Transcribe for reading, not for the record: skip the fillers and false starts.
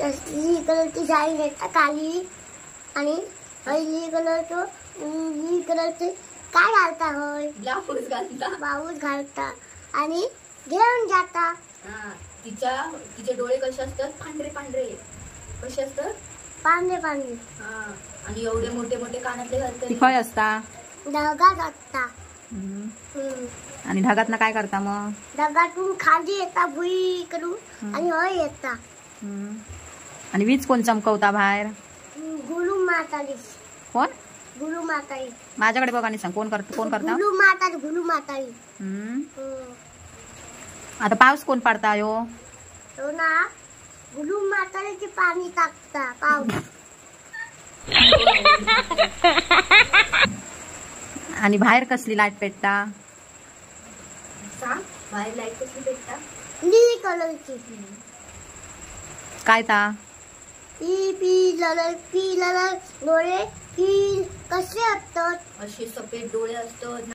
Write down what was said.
ही कलरची साडी घेता काली आणि ही कलरचे काय घालता होय ब्लाऊज घालता आणि घेऊन जाता. तिचे डोळे कसे असतात पांढरे पांढरे कसे असतात पांढरे पांढरे आणि एवढे मोठे मोठे कानातले घालतात. ती खय असता ढगात असता. आणि ढगातनं काय करता मग ढगातून खाली येता भुई करून आणि हय येता. आणि वीज कोण चमकवता बाहेर गुरु माताली. कोण गुरु माताली माझ्याकडे बघा आणि सांग कोण करता गुरु माताली. आता पाऊस कोण पाडता यो तो ना गुरु मातालीचे पाणी टाकता पाऊस. आणि बाहेर कसली लाईट पेटता बाहेर लाईट कसली पेटता निळी कलरची काय ता पी ललर डोळे पी कसे असतात असे सफेद डोळे असतात.